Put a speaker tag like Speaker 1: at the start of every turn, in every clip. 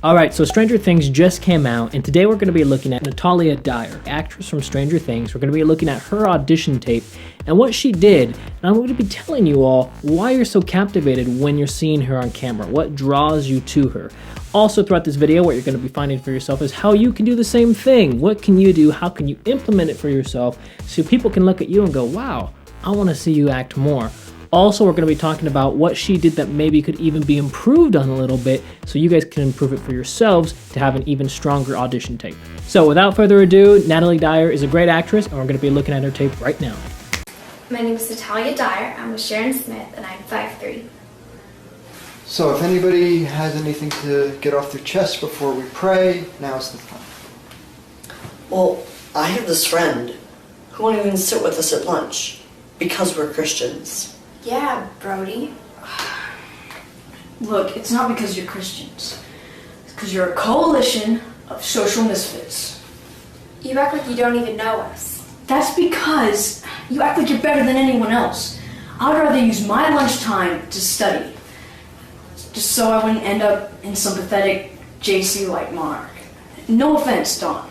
Speaker 1: Alright, so Stranger Things just came out, and today we're going to be looking at Natalia Dyer, actress from Stranger Things. We're going to be looking at her audition tape and what she did, and I'm going to be telling you all why you're so captivated when you're seeing her on camera, what draws you to her. Also, throughout this video, what you're going to be finding for yourself is how you can do the same thing. What can you do? How can you implement it for yourself so people can look at you and go, wow, I want to see you act more. Also, we're going to be talking about what she did that maybe could even be improved on a little bit so you guys can improve it for yourselves to have an even stronger audition tape. So without further ado, Natalia Dyer is a great actress, and we're going to be looking at her tape right now.
Speaker 2: My name is Natalia Dyer. I'm with Sharon Smith, and I'm 5'3".
Speaker 3: So if anybody has anything to get off their chest before we pray, now's the time.
Speaker 4: Well, I have this friend who won't even sit with us at lunch because we're Christians.
Speaker 2: Yeah, Brody.
Speaker 5: Look, it's not because you're Christians. It's because you're a coalition of social misfits.
Speaker 2: You act like you don't even know us.
Speaker 5: That's because you act like you're better than anyone else. I'd rather use my lunchtime to study, just so I wouldn't end up in some pathetic JC-like monarch. No offense, Don.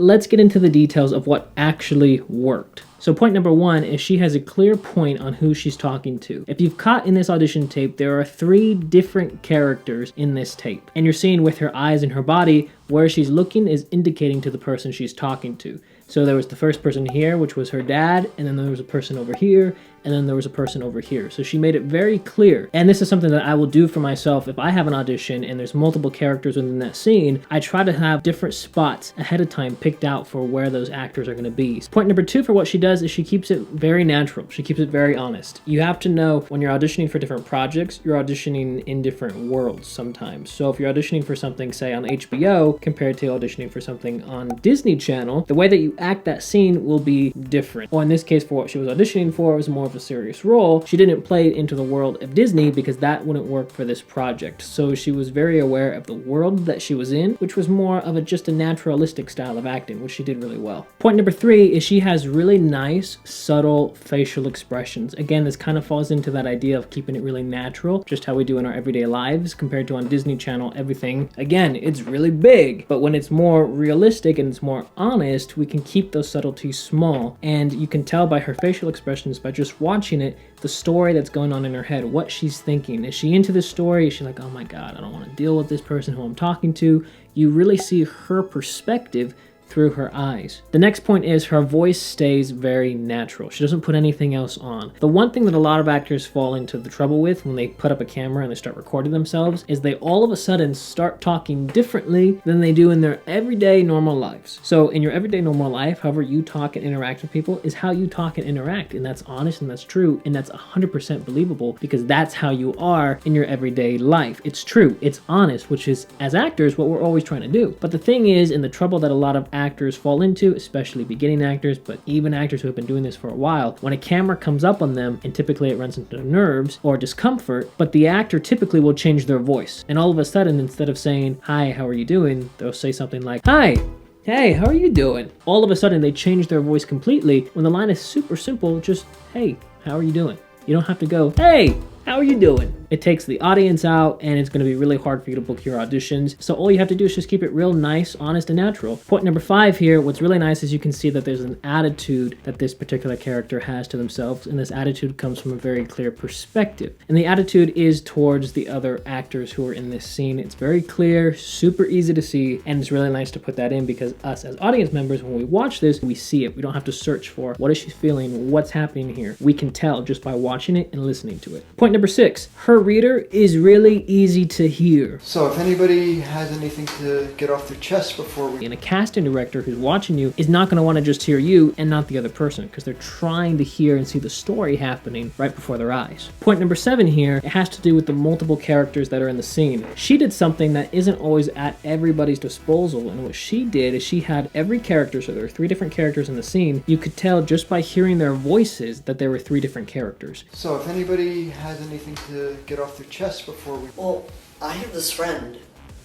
Speaker 1: Let's get into the details of what actually worked. So point number one is she has a clear point on who she's talking to. If you've caught in this audition tape, there are 3 different characters in this tape. And you're seeing with her eyes and her body, where she's looking is indicating to the person she's talking to. So there was the first person here, which was her dad, and then there was a person over here, and then there was a person over here. So she made it very clear. And this is something that I will do for myself if I have an audition and there's multiple characters within that scene. I try to have different spots ahead of time picked out for where those actors are going to be. Point number 2 for what she does is she keeps it very natural. She keeps it very honest. You have to know when you're auditioning for different projects, you're auditioning in different worlds sometimes. So if you're auditioning for something, say on HBO, compared to auditioning for something on Disney Channel, the way that you act that scene will be different. Or in this case, for what she was auditioning for, it was more of a serious role. She didn't play it into the world of Disney because that wouldn't work for this project. So she was very aware of the world that she was in, which was more of just a naturalistic style of acting, which she did really well. Point number 3 is she has really nice, subtle facial expressions. Again, this kind of falls into that idea of keeping it really natural, just how we do in our everyday lives, compared to on Disney Channel, everything, again, it's really big, but when it's more realistic and it's more honest, we can keep those subtleties small. And you can tell by her facial expressions, by just watching it, the story that's going on in her head, what she's thinking. Is she into this story? Is she like, oh my God, I don't want to deal with this person who I'm talking to? You really see her perspective through her eyes. The next point is her voice stays very natural. She doesn't put anything else on. The one thing that a lot of actors fall into the trouble with when they put up a camera and they start recording themselves is they all of a sudden start talking differently than they do in their everyday normal lives. So in your everyday normal life, however you talk and interact with people is how you talk and interact, and that's honest and that's true and that's 100% believable because that's how you are in your everyday life. It's true, it's honest, which is, as actors, what we're always trying to do. But the thing is, and the trouble that a lot of actors fall into, especially beginning actors, but even actors who have been doing this for a while, when a camera comes up on them, and typically it runs into nerves or discomfort, but the actor typically will change their voice. And all of a sudden, instead of saying, hi, how are you doing? They'll say something like, hi, hey, how are you doing? All of a sudden, they change their voice completely when the line is super simple, just, hey, how are you doing? You don't have to go, hey, how are you doing? It takes the audience out, and it's going to be really hard for you to book your auditions. So all you have to do is just keep it real nice, honest, and natural. Point number 5 here, what's really nice is you can see that there's an attitude that this particular character has to themselves, and this attitude comes from a very clear perspective. And the attitude is towards the other actors who are in this scene. It's very clear, super easy to see, and it's really nice to put that in because us as audience members, when we watch this, we see it. We don't have to search for what is she feeling, what's happening here. We can tell just by watching it and listening to it. Point number 6, her reader is really easy to hear.
Speaker 3: So if anybody has anything to get off their chest before we...
Speaker 1: And a casting director who's watching you is not going to want to just hear you and not the other person because they're trying to hear and see the story happening right before their eyes. Point number 7 here, it has to do with the multiple characters that are in the scene. She did something that isn't always at everybody's disposal, and what she did is she had every character, so there are 3 different characters in the scene. You could tell just by hearing their voices that there were 3 different characters.
Speaker 3: So if anybody has anything to get off their chest before we...
Speaker 4: Well, I have this friend.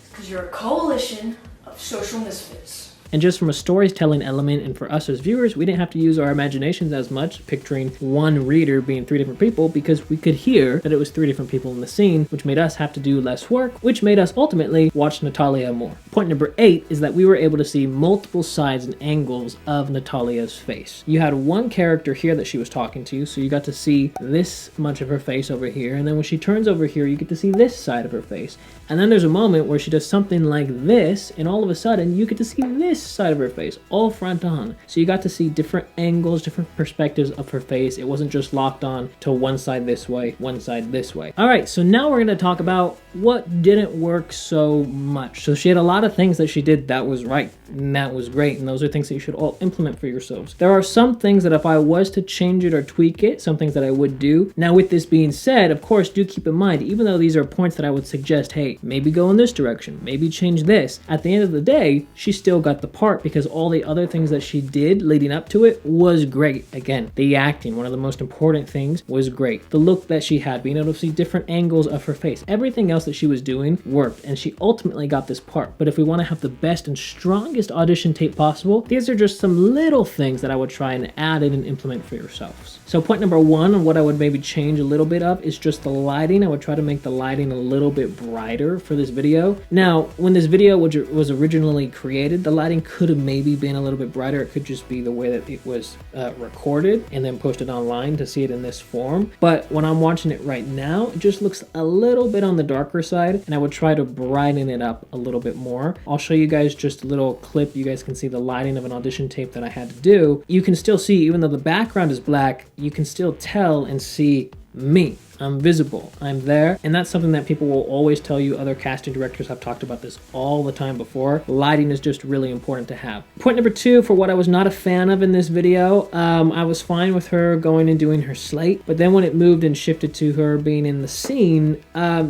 Speaker 5: Because you're a coalition of social misfits.
Speaker 1: And just from a storytelling element and for us as viewers, we didn't have to use our imaginations as much, picturing one reader being 3 different people, because we could hear that it was 3 different people in the scene, which made us have to do less work, which made us ultimately watch Natalia more. Point number 8 is that we were able to see multiple sides and angles of Natalia's face. You had one character here that she was talking to, so you got to see this much of her face over here, and then when she turns over here, you get to see this side of her face. And then there's a moment where she does something like this, and all of a sudden you get to see this side of her face, all front on. So you got to see different angles, different perspectives of her face. It wasn't just locked on to one side this way, one side this way. All right, so now we're gonna talk about what didn't work so much. So she had a lot of things that she did that was right, and that was great, and those are things that you should all implement for yourselves. There are some things that if I was to change it or tweak it, some things that I would do. Now with this being said, of course, do keep in mind, even though these are points that I would suggest, hey, maybe go in this direction, maybe change this. At the end of the day, she still got the part because all the other things that she did leading up to it was great. Again, the acting, one of the most important things, was great. The look that she had, being able to see different angles of her face, everything else that she was doing worked, and she ultimately got this part. But if we want to have the best and strongest audition tape possible, these are just some little things that I would try and add in and implement for yourselves. So point number 1, and what I would maybe change a little bit of, is just the lighting. I would try to make the lighting a little bit brighter for this video. Now, when this video was originally created, the lighting could have maybe been a little bit brighter. It could just be the way that it was recorded and then posted online to see it in this form. But when I'm watching it right now, it just looks a little bit on the darker side, and I would try to brighten it up a little bit more. I'll show you guys just a little clip. You guys can see the lighting of an audition tape that I had to do. You can still see, even though the background is black, you can still tell and see me. I'm visible, I'm there, and that's something that people will always tell you. Other casting directors have talked about this all the time before. Lighting is just really important to have. Point number 2, for what I was not a fan of in this video, I was fine with her going and doing her slate, but then when it moved and shifted to her being in the scene,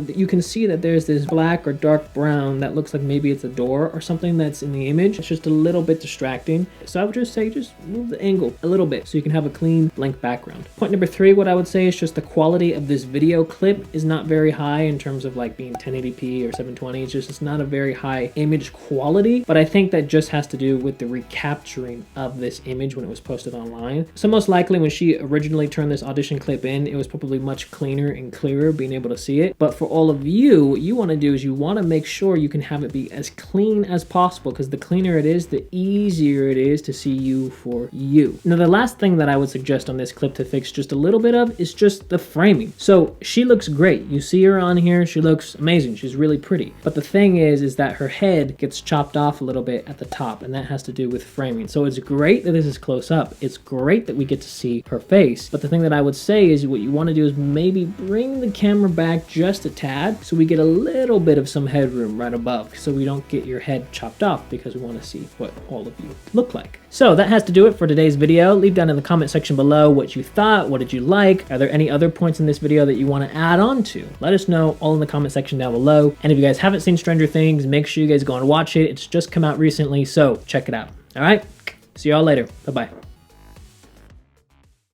Speaker 1: you can see that there's this black or dark brown that looks like maybe it's a door or something that's in the image. It's just a little bit distracting. So I would just say, just move the angle a little bit so you can have a clean blank background. Point number 3, what I would say is just the quality of this video clip is not very high in terms of like being 1080p or 720. It's not a very high image quality, but I think that just has to do with the recapturing of this image when it was posted online. So most likely when she originally turned this audition clip in, it was probably much cleaner and clearer being able to see it. But for all of you, what you want to do is you want to make sure you can have it be as clean as possible, because the cleaner it is, the easier it is to see you for you. Now the last thing that I would suggest on this clip to fix just a little bit of is just the framing. So she looks great. You see her on here, she looks amazing. She's really pretty. But the thing is that her head gets chopped off a little bit at the top, and that has to do with framing. So it's great that this is close up. It's great that we get to see her face. But the thing that I would say is what you want to do is maybe bring the camera back just a tad so we get a little bit of some headroom right above, so we don't get your head chopped off, because we want to see what all of you look like. So that has to do it for today's video. Leave down in the comment section below what you thought. What did you like? Are there any other points in this video that you want to add on to? Let us know all in the comment section down below. And if you guys haven't seen Stranger Things, make sure you guys go and watch it. It's just come out recently, so check it out. All right, see y'all later. Bye-bye.